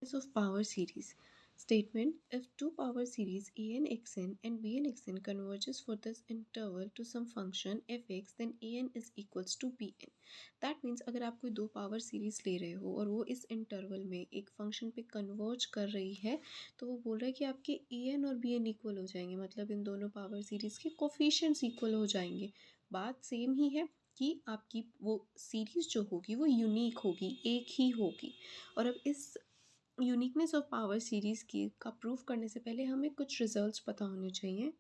Of power series statement: if two power series an xn and bn xn converges for this interval to some function fx, then an is equals to bn. That means अगर आप कोई दो power series ले रहे हो और वो इस इंटरवल में एक फंक्शन पे कन्वर्ज कर रही है, तो वो बोल रहा है कि आपके an और bn इक्वल हो जाएंगे, मतलब इन दोनों पावर सीरीज के कोफिशिएंट्स इक्वल हो जाएंगे। बात सेम ही है कि आपकी वो सीरीज जो होगी वो यूनिक होगी, एक ही होगी। और अब इस यूनिकनेस ऑफ पावर सीरीज़ की का प्रूफ करने से पहले हमें कुछ रिजल्ट्स पता होने चाहिए।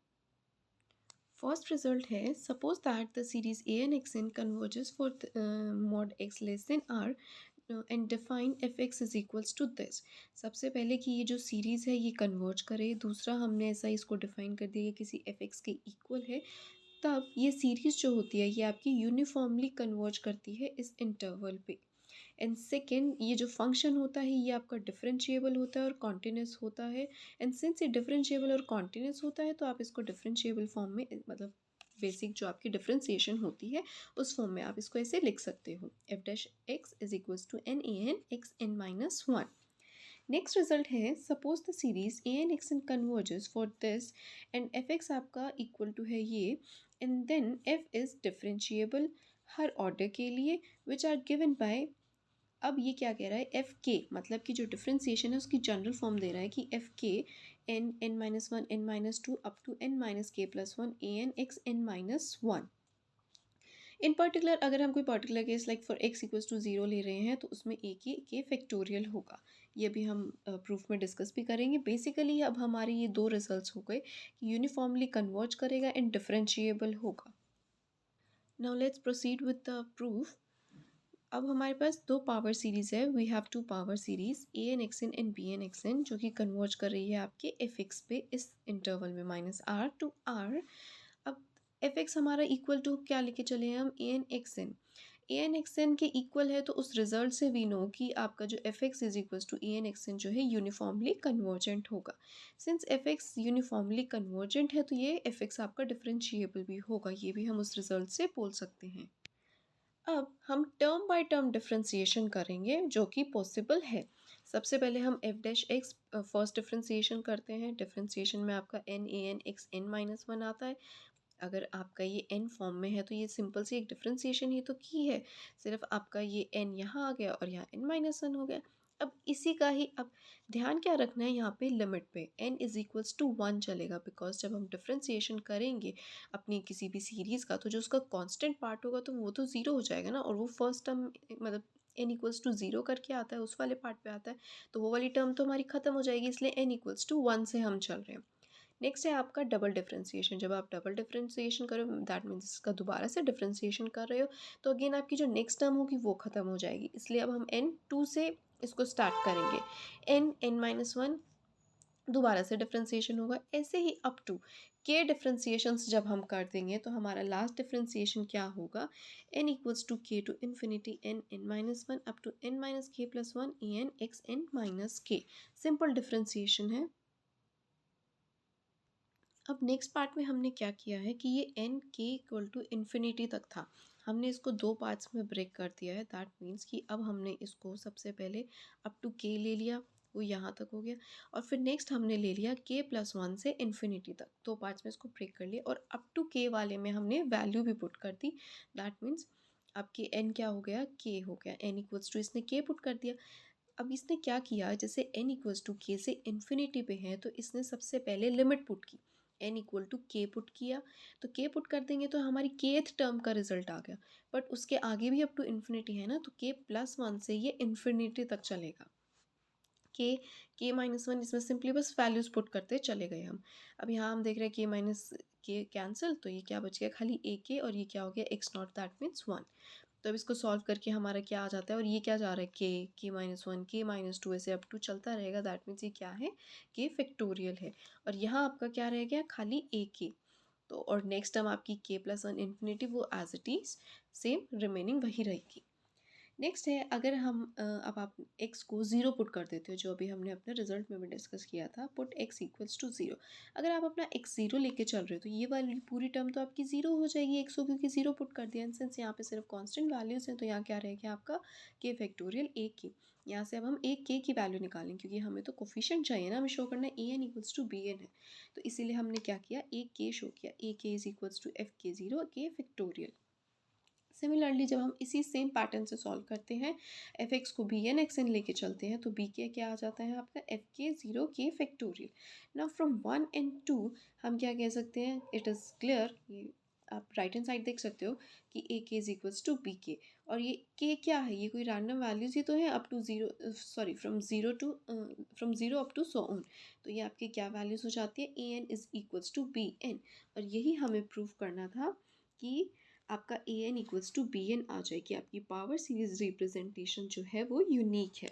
फर्स्ट रिजल्ट है, suppose that the series A N x N converges for mod x less than r and define f x is equals to this. सबसे पहले कि ये जो सीरीज़ है ये कन्वर्ज करे, दूसरा हमने ऐसा इसको डिफाइन कर दिया ये किसी एफ एक्स के इक्वल है, तब ये सीरीज़ जो होती है ये आपकी यूनिफॉर्मली कन्वर्ज करती है इस इंटरवल पे। एंड सेकेंड, ये जो फंक्शन होता है ये आपका डिफरेंशिएबल होता है और कॉन्टिन्यूस होता है। एंड सिंस ये डिफरेंशिएबल और कॉन्टिन्यूस होता है तो आप इसको डिफरेंशिएबल फॉर्म में, मतलब बेसिक जो आपकी डिफरेंशिएशन होती है उस फॉर्म में आप इसको ऐसे लिख सकते हो, F dash X is equals to N A N x N minus one. Next result है, suppose the series A N x N converges for this and F X आपका इक्वल टू है ये, and then F is differentiable हर order के लिए which are given by. अब ये क्या कह रहा है, एफ के, मतलब कि जो डिफरेंशिएशन है उसकी जनरल फॉर्म दे रहा है कि f k n n minus one n minus two up to n minus k plus one a N x N minus one. In particular अगर हम कोई particular case like for x equals to zero ले रहे हैं तो उसमें ए के factorial होगा। ये भी हम प्रूफ में डिस्कस भी करेंगे। बेसिकली अब हमारे ये दो रिजल्ट्स हो गए कि यूनिफॉर्मली कन्वर्ज करेगा एंड डिफरेंशिएबल होगा। Now let's proceed with the proof. अब हमारे पास दो पावर सीरीज है, we have two power series A N x n and b n x n, जो कि कन्वर्ज कर रही है आपके एफ एक्स पे इस इंटरवल में माइनस आर टू आर। अब एफ एक्स हमारा इक्वल टू क्या लेके चले हैं हम, A N x N. A N x N के इक्वल है तो उस रिजल्ट से वी नो कि आपका जो f x is equals to a N x n जो है यूनिफॉर्मली कन्वर्जेंट होगा। Since f x uniformly convergent है तो ये एफ एक्स आपका डिफरेंशिएबल भी होगा, ये भी हम उस रिजल्ट से बोल सकते हैं। अब हम टर्म बाय टर्म डिफरेंशिएशन करेंगे जो कि पॉसिबल है। सबसे पहले हम f dash x first differentiation करते हैं। डिफरेंशिएशन में आपका n A N x N minus one आता है। अगर आपका ये एन फॉर्म में है तो ये सिंपल सी एक डिफरेंशिएशन ही तो की है, सिर्फ आपका ये एन यहाँ आ गया और यहाँ एन माइनस वन हो गया। अब इसी का ही अब ध्यान क्या रखना है यहाँ पे, लिमिट पे n is equals to one चलेगा, बिकॉज जब हम डिफरेंशिएशन करेंगे अपनी किसी भी सीरीज़ का तो जो उसका कांस्टेंट पार्ट होगा तो वो तो ज़ीरो हो जाएगा ना, और वो फर्स्ट टर्म मतलब एन इक्वल्स टू ज़ीरो करके आता है उस वाले पार्ट पे आता है, तो वो वाली टर्म तो हमारी ख़त्म हो जाएगी, इसलिए एन इक्वल्स टू वन से हम चल रहे हैं। नेक्स्ट है आपका डबल डिफरेंशिएशन। जब आप डबल डिफरेंशिएशन करो दैट मीन्स इसका दोबारा से डिफरेंशिएशन कर रहे हो तो अगेन आपकी जो नेक्स्ट टर्म होगी वो ख़त्म हो जाएगी, इसलिए अब हम एन टू से इसको स्टार्ट करेंगे। एन एन माइनस वन दोबारा से डिफरेंशिएशन होगा, ऐसे ही अप टू के डिफरेंशिएशंस जब हम कर देंगे तो हमारा लास्ट डिफरेंशिएशन क्या होगा, n equals to k to infinity n n minus one up to n minus k plus one a N x N minus k. Simple differentiation है। अब नेक्स्ट पार्ट में हमने क्या किया है कि ये एन के इक्वल टू इन्फिनिटी तक था, हमने इसको दो पार्ट्स में ब्रेक कर दिया है। दैट मीन्स कि अब हमने इसको सबसे पहले अप टू के ले लिया, वो यहाँ तक हो गया, और फिर नेक्स्ट हमने ले लिया के प्लस वन से इन्फिनिटी तक, दो पार्ट्स में इसको ब्रेक कर लिया, और अप टू के वाले में हमने वैल्यू भी पुट कर दी। दैट मीन्स आपके एन क्या हो गया, के हो गया, एन इक्वल्स टू इसने के पुट कर दिया। अब इसने क्या किया, जैसे एन इक्वल्स टू के से इन्फिनिटी पे है तो इसने सबसे पहले लिमिट पुट की, एन इक्वल टू के पुट किया, तो के पुट कर देंगे तो हमारी केथ टर्म का रिजल्ट आ गया, बट उसके आगे भी अप टू इन्फिनिटी है ना, तो के प्लस वन से ये इन्फिनिटी तक चलेगा। के माइनस वन, इसमें सिंपली बस वैल्यूज़ पुट करते चले गए हम। अब यहाँ हम देख रहे हैं के माइनस के कैंसिल, तो ये क्या बच गया, खाली ए के, और ये क्या हो गया, x not, that means one. तो अब इसको सॉल्व करके हमारा क्या आ जाता है, और ये क्या जा रहा है, के माइनस वन, के माइनस टू, ऐसे अप टू चलता रहेगा। दैट मीन्स ये क्या है, के फैक्टोरियल है, और यहाँ आपका क्या रह गया, खाली ए के। तो और नेक्स्ट टर्म आपकी के प्लस वन इन्फिनिटी वो as it is same remaining वही रहेगी। नेक्स्ट है, अगर हम अब आप x को 0 पुट कर देते हो, जो अभी हमने अपने रिजल्ट में भी डिस्कस किया था, पुट x इक्वल्स टू 0। अगर आप अपना x 0 लेके चल रहे हो तो ये वाली पूरी टर्म तो आपकी 0 हो जाएगी, x को क्योंकि 0 पुट कर दिया। सिंस यहाँ पे सिर्फ कांस्टेंट वैल्यूज़ हैं तो यहाँ क्या रहेगा आपका k फैक्टोरियल a k। यहाँ से अब हम एक k की वैल्यू निकालें, क्योंकि हमें तो कोफिशिएंट चाहिए ना, हमें शो करना है an इक्वल्स टू bn है। तो इसीलिए हमने क्या किया, एक k शो किया, a k is equals to f k 0 k factorial. Similarly जब हम इसी सेम पैटर्न से सॉल्व करते हैं, एफ एक्स को बी एन एक्स एन लेके चलते हैं, तो बी के क्या आ जाता है आपका एफ के 0 के फैक्टोरियल। नाउ फ्रॉम 1 एंड 2 हम क्या कह सकते हैं, इट इज़ क्लियर, ये आप राइट हैंड साइड देख सकते हो कि ए के इज इक्वल्स टू बी के। और ये के क्या है, ये कोई रैंडम वैल्यूज ही तो है, up to zero, sorry from zero up to so on. तो ये आपकी क्या वैल्यूज हो जाती है, a n is equals to b n. और यही हमें प्रूव करना था कि आपका a n equals to b n आ जाए, कि आपकी पावर सीरीज रिप्रेजेंटेशन जो है वो यूनिक है।